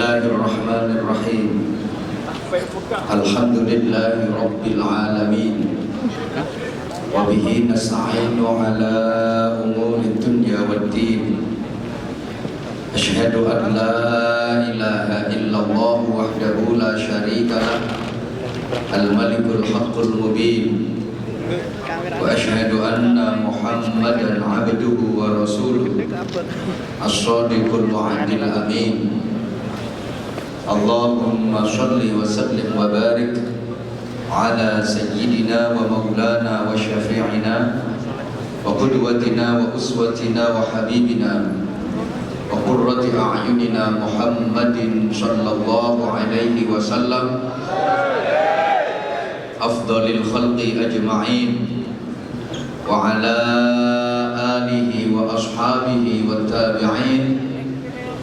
Bismillahirrahmanirrahim. Alhamdulillahi Rabbil Alamin. Wabihi nasta'inu ala umuri dunya waddin. Asyhadu an la ilaha illallah wahdahu la syarika lah, al-malikul haqqul mubin. Wa asyhadu anna Muhammadan abduhu wa rasuluh, as-sadiqul wa'adil amin. Allahumma salli wa sallim wa barik ala sayyidina wa maulana wa syafi'ina wa qudwatina wa uswatina wa habibina wa qurrati a'yunina Muhammadin sallallahu alaihi wasallam, afdalil khalqi ajma'in, wa ala alihi wa ashabihi wa tabi'in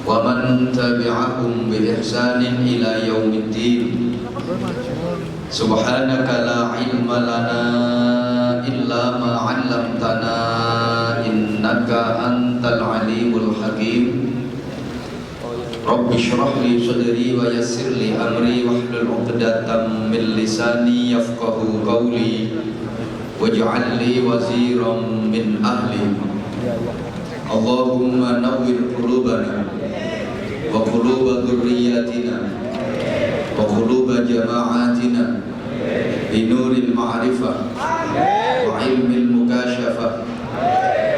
wa man tabi'ahum bi ihsanin ila yaumiddin. Subhanaka la ilma lana illa ma 'allamtana innaka antal alimul hakim. Rabbi shrah li sadri wa yassir li amri wahlul 'uqdatam min lisani yafqahu qawli waj'al li waziran min ahli. Allahumma nawwir qulubana wa quluba dhurriyyatina wa quluba jama'atina binuril ma'rifah wa ilmil mukashafah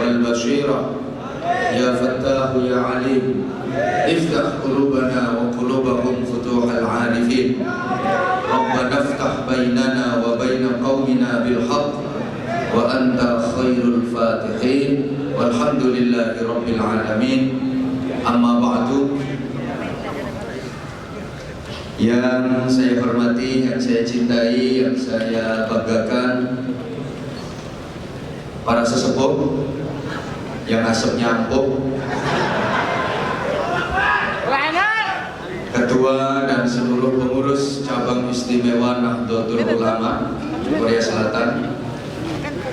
wal basirah ya fattahu ya alim. Iftah qulubana wa qulubahum futuhal arifin. Rabbana iftah bainana wa baina qaumina bil haqq wa anta khairul fatihin. Walhamdulillahi rabbil alamin. Amma ba'du. Yang saya hormati, yang saya cintai, yang saya banggakan, para sesepuh yang asapnya empuk, ketua dan seluruh pengurus cabang istimewa Nahdlatul Ulama Korea Selatan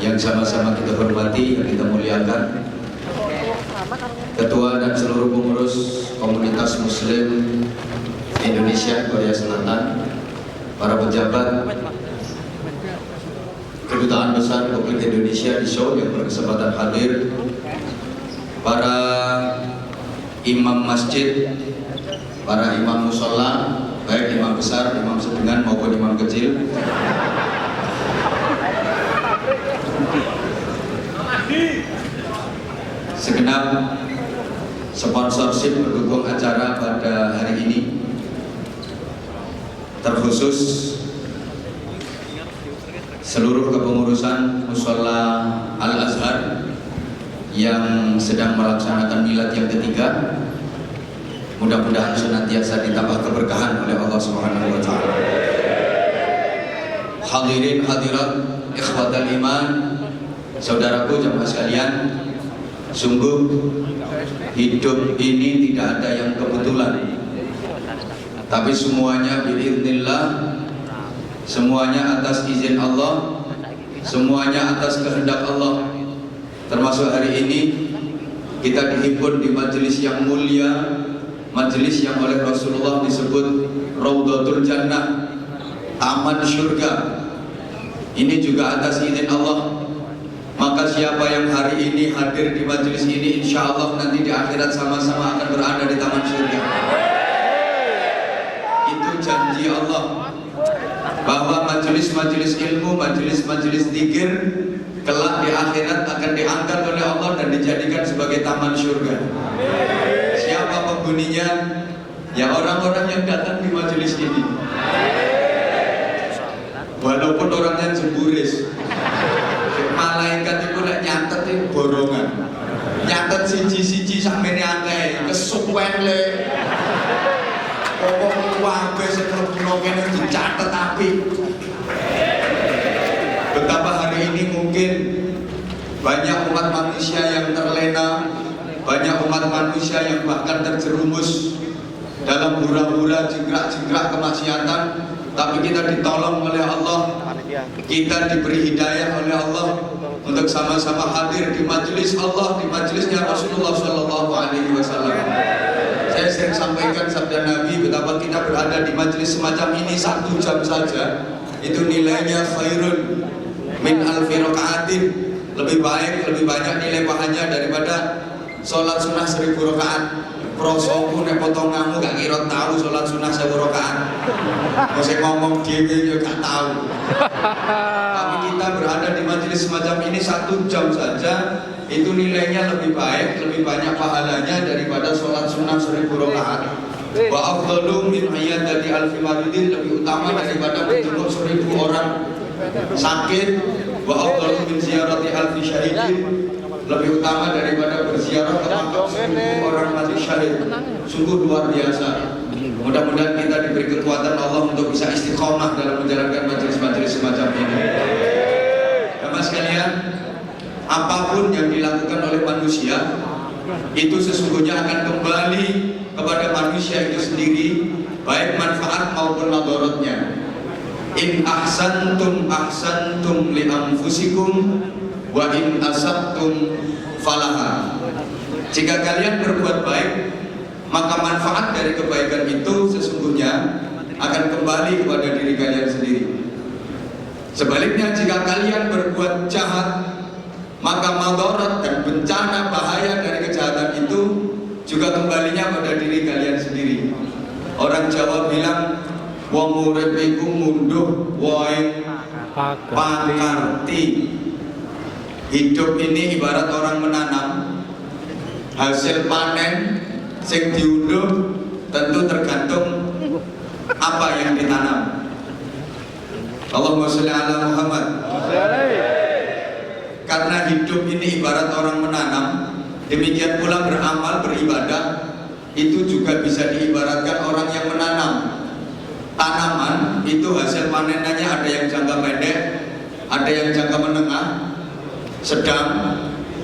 yang sama-sama kita hormati, yang kita muliakan, ketua dan seluruh pengurus komunitas muslim Indonesia Korea Selatan, para pejabat Kedutaan Besar Republik Indonesia di Seoul yang berkesempatan hadir, para imam masjid, para imam musola, baik imam besar, imam sedang maupun imam kecil, segenap sponsorship pendukung acara pada hari ini, terkhusus seluruh kepengurusan Musola Al-Azhar yang sedang melaksanakan milad yang ketiga. Mudah-mudahan senantiasa ditambah keberkahan oleh Allah Subhanahu wa taala. Hadirin hadirat ikhwatal iman, saudaraku jamaah sekalian, sungguh hidup ini tidak ada yang kebetulan, tapi semuanya biiznillah, semuanya atas izin Allah, semuanya atas kehendak Allah. Termasuk hari ini kita dihimpun di majelis yang mulia, majelis yang oleh Rasulullah disebut Raudhatul Jannah, taman surga. Ini juga atas izin Allah. Maka siapa yang hari ini hadir di majelis ini, insya Allah nanti di akhirat sama-sama akan berada di taman surga. Itu janji Allah, bahwa majelis-majelis ilmu, majelis-majelis zikir kelak di akhirat akan diangkat oleh Allah dan dijadikan sebagai taman surga. Siapa penghuninya? Ya orang-orang yang datang di majelis ini. Walaupun orangnya jemburis, malaikat itu lek nyatet borongan, nyatet siji-siji sampe akeh kesuwen le. Pokok wae sing mlebu kene dicatet apik. Betapa hari ini mungkin banyak umat manusia yang terlena, banyak umat manusia yang bahkan terjerumus dalam hura-hura jingkrak-jingkrak kemaksiatan, tapi kita ditolong oleh Allah, kita diberi hidayah oleh Allah untuk sama-sama hadir di majelis Allah, di majelisnya Rasulullah SAW. Saya sering sampaikan sabda Nabi betapa kita berada di majelis semacam ini 1 jam saja itu nilainya khairun min alfi rakaatin, lebih baik, lebih banyak nilai pahalanya daripada sholat sunnah 1000 rakaat. Prosoku nek potong kamu gak kira tahu sholat sunnah 1000 rakaat. Mesti ngomong dhewe yo gak tahu. Tapi kita berada di majelis semacam ini 1 jam saja itu nilainya lebih baik, lebih banyak pahalanya daripada sholat sunnah 1000 rakaat. Wa afdalu min ayyadati alfi maridin, lebih utama daripada menjenguk 1000 orang sakit. Wa afdalu min ziyarati alfi syahidin, lebih utama daripada berziarah ke makam 1000 orang mati syahid. Sungguh luar biasa. Mudah-mudahan kita diberi kekuatan Allah untuk bisa istiqomah dalam menjalankan majelis-majelis semacam ini. Bapak sekalian, apapun yang dilakukan oleh manusia itu sesungguhnya akan kembali kepada manusia itu sendiri, baik manfaat maupun madaratnya. In ahsantum ahsantum li anfusikum wa in asabtum falaha. Jika kalian berbuat baik, maka manfaat dari kebaikan itu sesungguhnya akan kembali kepada diri kalian sendiri. Sebaliknya, jika kalian berbuat jahat, maka madarat dan bencana bahaya dari kejahatan itu juga kembalinya pada diri kalian sendiri. Orang Jawa bilang, wong urip iku munduh wae pakarti. Hidup ini ibarat orang menanam, hasil panen sing diunduh tentu tergantung apa yang ditanam. Allahumma sholli ala Muhammad. Karena hidup ini ibarat orang menanam, demikian pula beramal, beribadah itu juga bisa diibaratkan orang yang menanam. Tanaman itu hasil panenannya ada yang jangka pendek, ada yang jangka menengah, sedang,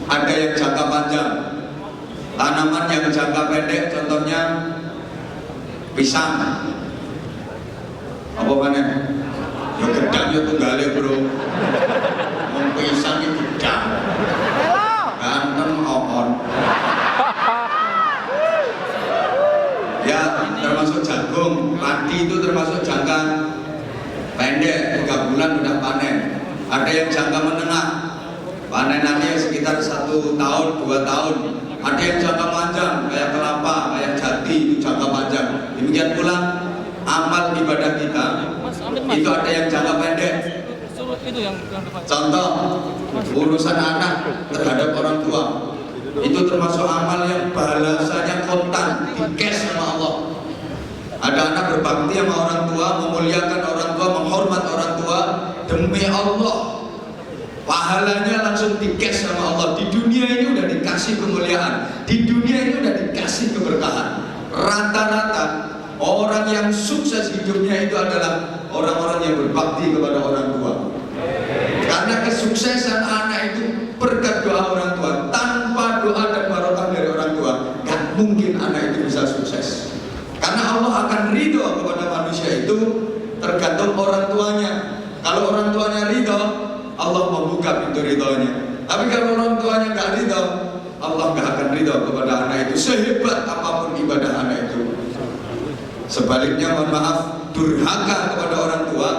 ada yang jangka panjang. Tanaman yang jangka pendek contohnya pisang. Apa mana? Ya gedang ya tunggale bro. Wong pisang itu gedang. Ganteng ohon. Ya termasuk jagung, padi itu termasuk jangka pendek, 3 bulan udah panen. Ada yang jangka menengah, panenannya sekitar 1 tahun, 2 tahun. Ada yang jangka panjang, kayak kelapa, kayak jati, itu jangka panjang. Demikian pula amal ibadah kita, itu ada yang jangka pendek. Contoh, urusan anak terhadap orang tua, itu termasuk amal yang balasannya kontan, di cash sama Allah. Ada anak berbakti sama orang tua, memuliakan orang tua, menghormat orang tua, demi Allah, pahalanya langsung di cash sama Allah. Di dunia ini udah dikasih kemuliaan, di dunia ini udah dikasih keberkahan. Rata-rata orang yang sukses hidupnya itu adalah orang-orang yang berbakti kepada orang tua. Karena kesuksesan anak itu berkat doa orang tua. Tanpa doa dan barokah dari orang tua, gak mungkin anak itu bisa sukses. Karena Allah akan ridho kepada manusia itu tergantung orang tuanya. Kalau orang tuanya ridho, Allah membuka pintu ridhonya. Tapi kalau orang tuanya gak ridho, Allah gak akan ridho kepada anak itu, sehebat apapun ibadah anak itu. Sebaliknya, mohon maaf, durhaka kepada orang tua,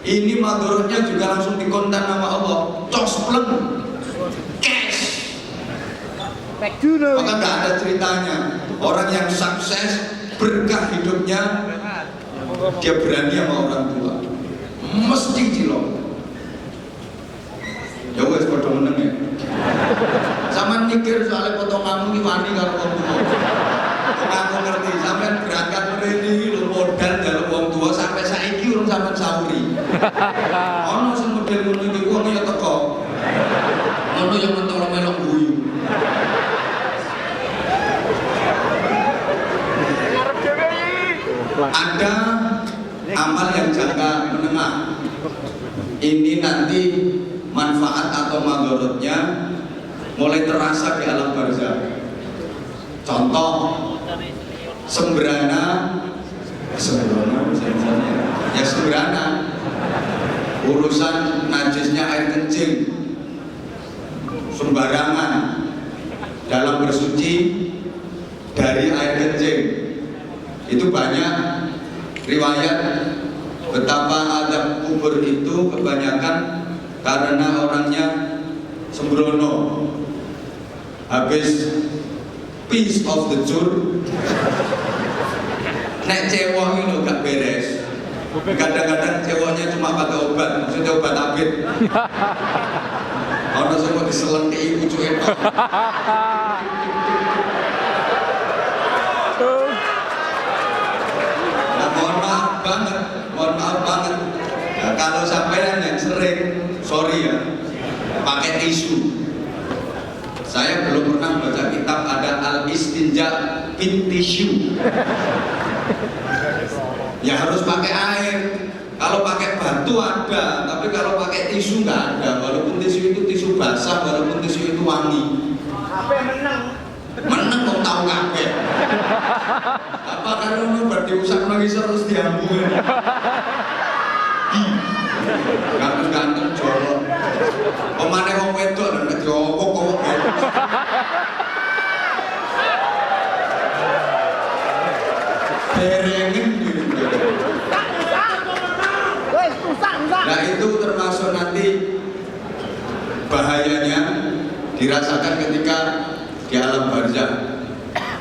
ini madorotnya juga langsung dikontan nama Allah, cospleng, cash. Maka gak ada ceritanya. Orang yang sukses, berkah hidupnya, dia berani sama orang tua, mesti cilok. Ya wes padha meneng ya. Sampeyan mikir soalnya potonganmu iki wani karo wong tua. Aku ngerti, sampeyan berangkat mrene iki lho modal njaluk wong tua sampai saiki urung sampeyan sauri. Ono sing model ngono iki wong ya teko. Ono yang mentolo melok guyu. Ada amal yang jangka menengah. Ini nanti manfaat atau madorotnya mulai terasa di alam barzakh. Contoh, sembrana, urusan najisnya air kencing, sembarangan dalam bersuci dari air kencing. Itu banyak riwayat betapa azab kubur itu kebanyakan karena orangnya sembrono, habis piece of the jur. Nek cewek itu gak beres, kadang-kadang ceweknya cuma pakai obat, maksudnya obat abit. Ono semua diselengke ibu cuek. Nah, mohon maaf banget. Nah, kalau sampean yang sering, sorry ya, pakai tisu. Saya belum pernah baca kitab ada al-istinja fit tisu. Ya harus pakai air. Kalau pakai batu ada, tapi kalau pakai tisu nggak ada. Walaupun tisu itu tisu basah, walaupun tisu itu wangi. Apa menang? Menang kok tahu kabeh. Apa kalau nu berdiusap lagi terus diambil. Ganteng jorok. Pemane wong wedok nek diopok kok. Berengin gitu. Nah itu termasuk nanti bahayanya dirasakan ketika di alam barzakh.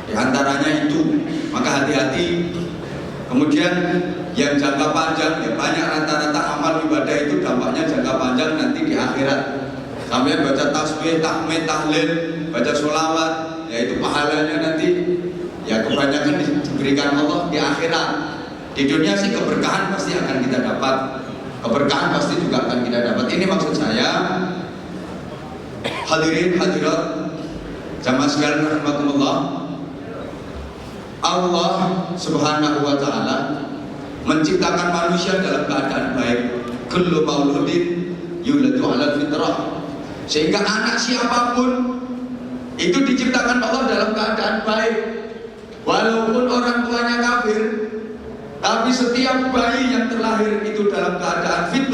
Di antaranya itu, maka hati-hati. Kemudian yang jangka panjang, ya banyak rata-rata amal ibadah itu dampaknya jangka panjang nanti di akhirat. Sampai baca tasbih, tahmid, tahlil, baca sholawat, yaitu pahalanya nanti ya kebanyakan diberikan Allah di akhirat. Di dunia sih keberkahan pasti akan kita dapat. Keberkahan pasti juga akan kita dapat. Ini maksud saya. Hadirin hadirat jamaah sekalian rahimakumullah. Allah Subhanahu wa taala menciptakan manusia dalam keadaan baik. Kullu mauludin yuladu 'alal fitrah. Sehingga anak siapapun itu diciptakan Allah dalam keadaan baik. Walaupun orang tuanya kafir, tapi setiap bayi yang terlahir itu dalam keadaan fitrah.